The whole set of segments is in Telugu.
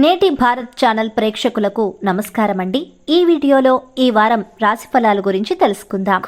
నేటి భారత్ ఛానల్ ప్రేక్షకులకు నమస్కారమండి. ఈ వీడియోలో ఈ వారం రాశిఫలాల గురించి తెలుసుకుందాం.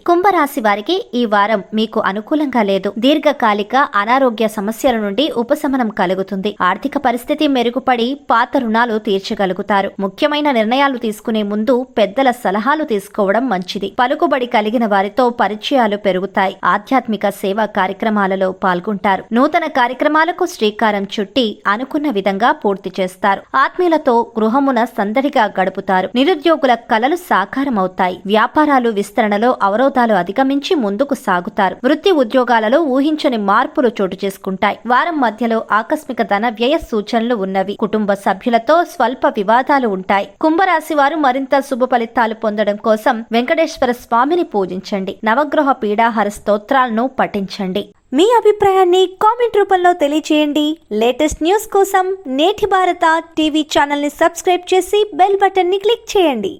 కుంభరాశి వారికి ఈ వారం మీకు అనుకూలంగా లేదు. దీర్ఘకాలిక అనారోగ్య సమస్యల నుండి ఉపశమనం కలుగుతుంది. ఆర్థిక పరిస్థితి మెరుగుపడి పాత రుణాలు తీర్చగలుగుతారు. ముఖ్యమైన నిర్ణయాలు తీసుకునే ముందు పెద్దల సలహాలు తీసుకోవడం మంచిది. పలుకుబడి కలిగిన వారితో పరిచయాలు పెరుగుతాయి. ఆధ్యాత్మిక సేవా కార్యక్రమాలలో పాల్గొంటారు. నూతన కార్యక్రమాలకు శ్రీకారం చుట్టి అనుకున్న విధంగా పూర్తి చేస్తారు. ఆత్మీయులతో గృహమున సందడిగా గడుపుతారు. నిరుద్యోగుల కలలు సాకారమవుతాయి. వ్యాపారాలు విస్తరణలో అవరోధాలు అధిగమించి ముందుకు సాగుతారు. వృత్తి ఉద్యోగాలలో ఊహించని మార్పులు చోటు చేసుకుంటాయి. వారం మధ్యలో ఆకస్మిక ధన వ్యయ సూచనలు ఉన్నవి. కుటుంబ సభ్యులతో స్వల్ప వివాదాలు ఉంటాయి. కుంభరాశి వారు మరింత శుభ ఫలితాలు పొందడం కోసం వెంకటేశ్వర స్వామిని పూజించండి. నవగ్రహ పీడాహార స్తోత్రాలను పఠించండి. మీ అభిప్రాయాన్ని కామెంట్ రూపంలో తెలియజేయండి. లేటెస్ట్ న్యూస్ కోసం నేటి భారత టీవీ ఛానల్ ని సబ్స్క్రైబ్ చేసి బెల్ బటన్ ని క్లిక్ చేయండి.